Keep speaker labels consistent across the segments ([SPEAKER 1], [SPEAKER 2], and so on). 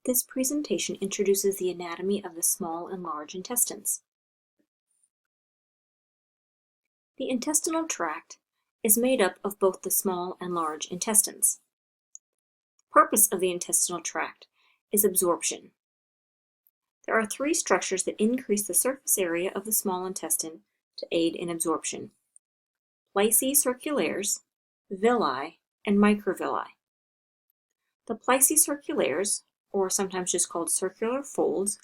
[SPEAKER 1] This presentation introduces the anatomy of the small and large intestines. The intestinal tract is made up of both the small and large intestines. The purpose of the intestinal tract is absorption. There are three structures that increase the surface area of the small intestine to aid in absorption: plicae circulares, villi, and microvilli. The plicae circulares, or sometimes just called circular folds,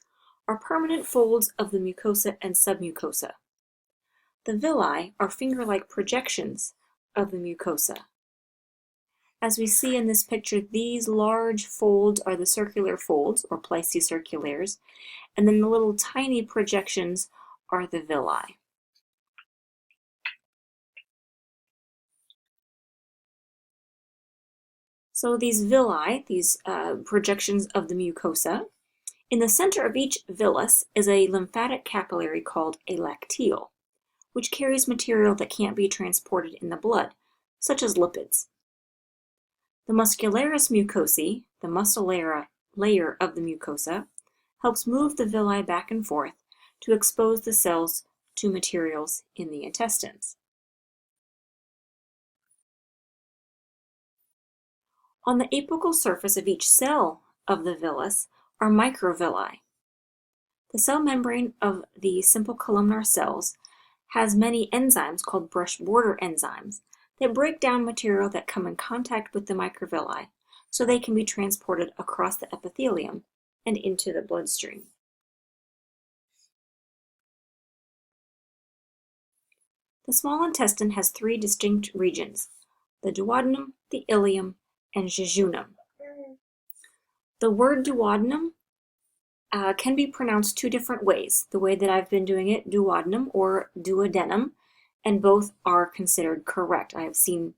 [SPEAKER 1] are permanent folds of the mucosa and submucosa. The villi are finger-like projections of the mucosa. As we see in this picture, these large folds are the circular folds, or plicae circulares, and then the little tiny projections are the villi. So these villi, these projections of the mucosa, in the center of each villus is a lymphatic capillary called a lacteal, which carries material that can't be transported in the blood, such as lipids. The muscularis mucosae, the muscellera layer of the mucosa, helps move the villi back and forth to expose the cells to materials in the intestines. On the apical surface of each cell of the villus are microvilli. The cell membrane of the simple columnar cells has many enzymes called brush border enzymes that break down material that come in contact with the microvilli so they can be transported across the epithelium and into the bloodstream. The small intestine has three distinct regions: the duodenum, the ileum, and jejunum. The word duodenum can be pronounced two different ways. The way that I've been doing it, duodenum or duodenum, and both are considered correct. I have seen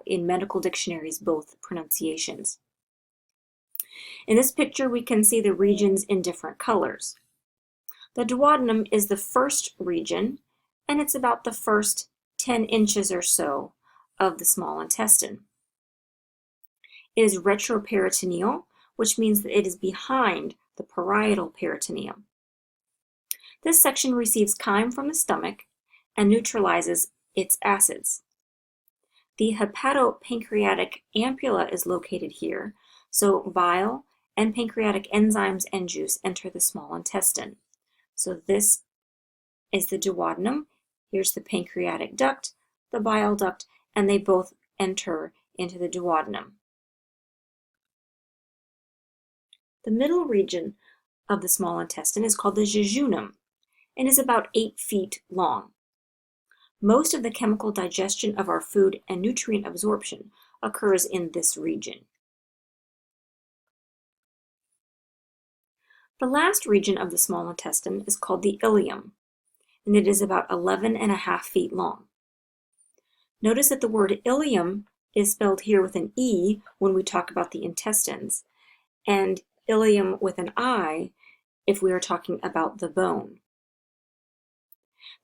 [SPEAKER 1] in medical dictionaries both pronunciations. In this picture, we can see the regions in different colors. The duodenum is the first region, and it's about the first 10 inches or so of the small intestine. It is retroperitoneal, which means that it is behind the parietal peritoneum. This section receives chyme from the stomach and neutralizes its acids. The hepatopancreatic ampulla is located here, so bile and pancreatic enzymes and juice enter the small intestine. So this is the duodenum. Here's the pancreatic duct, the bile duct, and they both enter into the duodenum. The middle region of the small intestine is called the jejunum and is about 8 feet long. Most of the chemical digestion of our food and nutrient absorption occurs in this region. The last region of the small intestine is called the ileum, and it is about 11.5 feet long. Notice that the word ileum is spelled here with an E when we talk about the intestines, and ileum with an I if we are talking about the bone.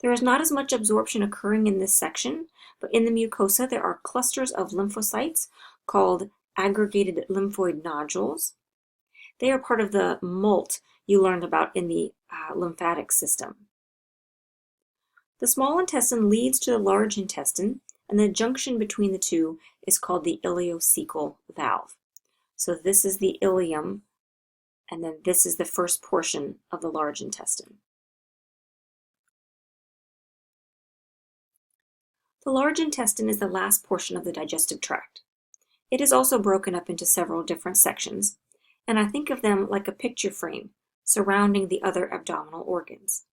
[SPEAKER 1] There is not as much absorption occurring in this section, but in the mucosa there are clusters of lymphocytes called aggregated lymphoid nodules. They are part of the MALT you learned about in the lymphatic system. The small intestine leads to the large intestine, and the junction between the two is called the ileocecal valve. So this is the ileum, and then this is the first portion of the large intestine. The large intestine is the last portion of the digestive tract. It is also broken up into several different sections, and I think of them like a picture frame surrounding the other abdominal organs.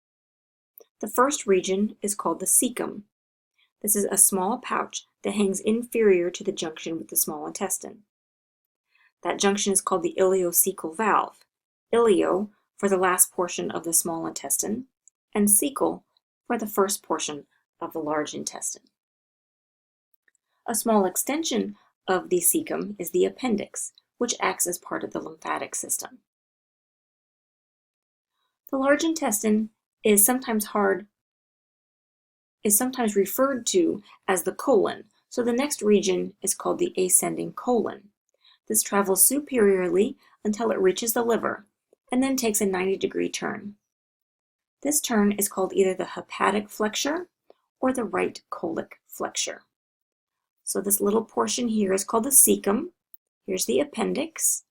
[SPEAKER 1] The first region is called the cecum. This is a small pouch that hangs inferior to the junction with the small intestine. That junction is called the ileocecal valve. Ileo for the last portion of the small intestine, and cecal for the first portion of the large intestine. A small extension of the cecum is the appendix, which acts as part of the lymphatic system. The large intestine is sometimes referred to as the colon, so the next region is called the ascending colon. This travels superiorly until it reaches the liver, and then takes a 90-degree turn. This turn is called either the hepatic flexure or the right colic flexure. So this little portion here is called the cecum. Here's the appendix,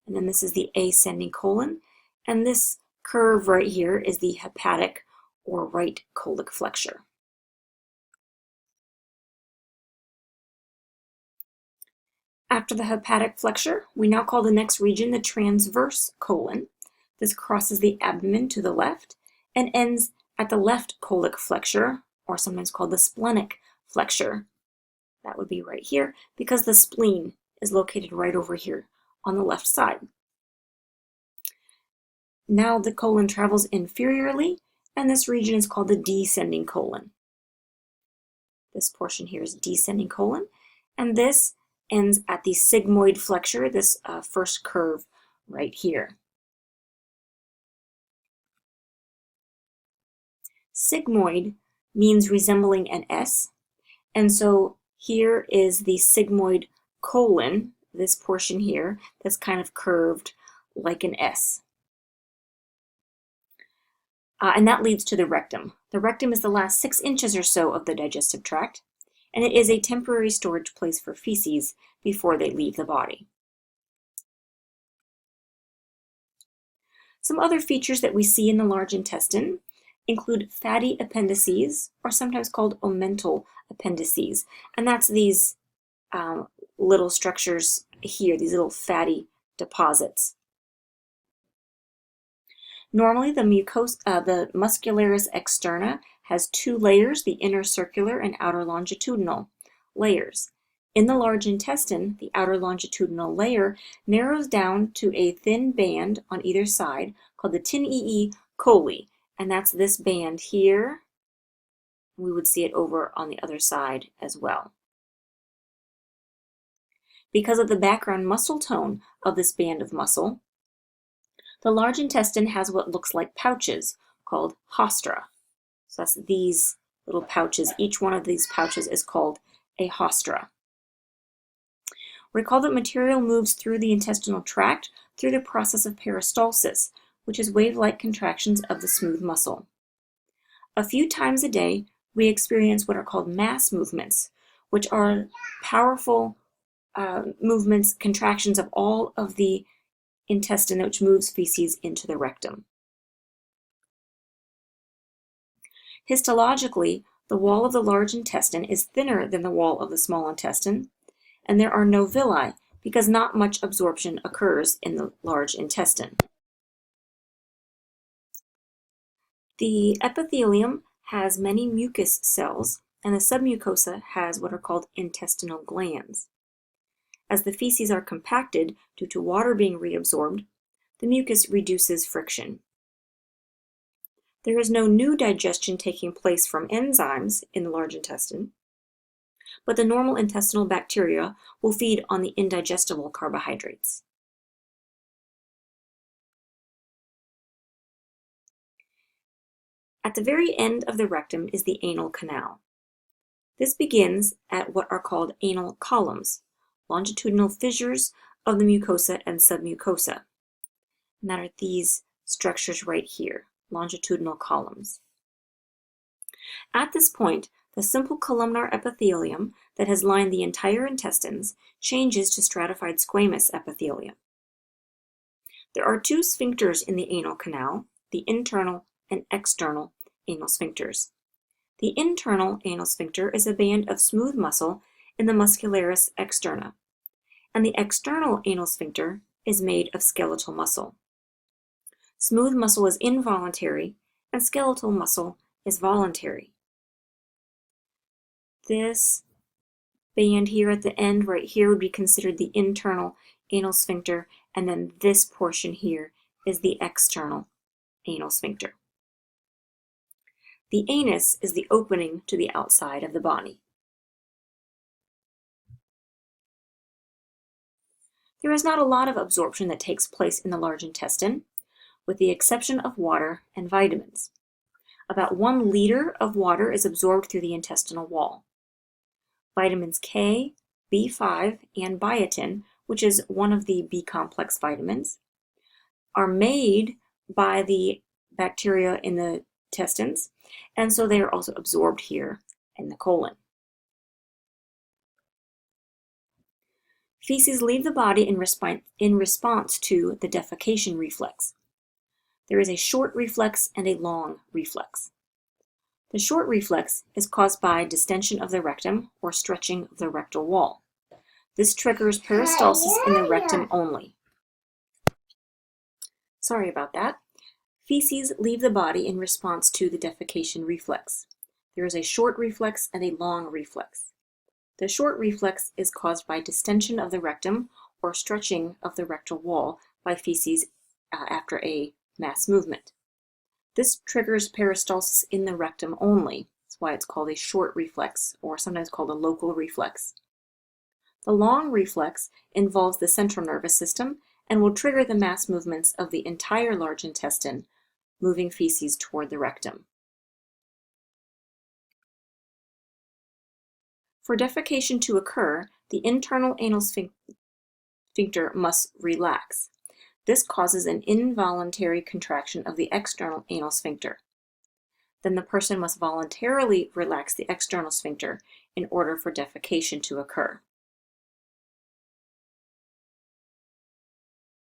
[SPEAKER 1] and then this is the ascending colon, and this curve right here is the hepatic or right colic flexure. After the hepatic flexure, we now call the next region the transverse colon. This crosses the abdomen to the left and ends at the left colic flexure, or sometimes called the splenic flexure. That would be right here, because the spleen is located right over here on the left side. Now the colon travels inferiorly, and this region is called the descending colon. This portion here is descending colon, and this ends at the sigmoid flexure, this first curve right here. Sigmoid means resembling an S, and so here is the sigmoid colon, this portion here, that's kind of curved like an S. And that leads to the rectum. The rectum is the last 6 inches or so of the digestive tract, and it is a temporary storage place for feces before they leave the body. Some other features that we see in the large intestine include fatty appendices, or sometimes called omental appendices, and that's these little structures here, these little fatty deposits. Normally, the muscularis externa has 2 layers, the inner circular and outer longitudinal layers. In the large intestine, the outer longitudinal layer narrows down to a thin band on either side called the Tinea coli, and that's this band here. We would see it over on the other side as well. Because of the background muscle tone of this band of muscle, the large intestine has what looks like pouches called haustra. So that's these little pouches. Each one of these pouches is called a haustra. Recall that material moves through the intestinal tract through the process of peristalsis, which is wave-like contractions of the smooth muscle. A few times a day, we experience what are called mass movements, which are powerful movements, contractions of all of the intestine which moves feces into the rectum. Histologically, the wall of the large intestine is thinner than the wall of the small intestine, and there are no villi because not much absorption occurs in the large intestine. The epithelium has many mucus cells, and the submucosa has what are called intestinal glands. As the feces are compacted due to water being reabsorbed, the mucus reduces friction. There is no new digestion taking place from enzymes in the large intestine, but the normal intestinal bacteria will feed on the indigestible carbohydrates. At the very end of the rectum is the anal canal. This begins at what are called anal columns, longitudinal fissures of the mucosa and submucosa. And that are these structures right here, longitudinal columns. At this point, the simple columnar epithelium that has lined the entire intestines changes to stratified squamous epithelium. There are 2 sphincters in the anal canal, the internal and external anal sphincters. The internal anal sphincter is a band of smooth muscle in the muscularis externa, and the external anal sphincter is made of skeletal muscle. Smooth muscle is involuntary, and skeletal muscle is voluntary. This band here at the end right here would be considered the internal anal sphincter, and then this portion here is the external anal sphincter. The anus is the opening to the outside of the body. There is not a lot of absorption that takes place in the large intestine, with the exception of water and vitamins. About 1 liter of water is absorbed through the intestinal wall. Vitamins K, B5, and biotin which is one of the B-complex vitamins, are made by the bacteria in the intestines, and so they are also absorbed here in the colon. Feces leave the body in response to the defecation reflex. There is a short reflex and a long reflex. The short reflex is caused by distension of the rectum or stretching of the rectal wall. This triggers peristalsis in the rectum only. Sorry about that. Feces leave the body in response to the defecation reflex. There is a short reflex and a long reflex. The short reflex is caused by distension of the rectum or stretching of the rectal wall by feces after a mass movement. This triggers peristalsis in the rectum only. That's why it's called a short reflex, or sometimes called a local reflex. The long reflex involves the central nervous system and will trigger the mass movements of the entire large intestine, moving feces toward the rectum. For defecation to occur, the internal anal sphincter must relax. This causes an involuntary contraction of the external anal sphincter. Then the person must voluntarily relax the external sphincter in order for defecation to occur.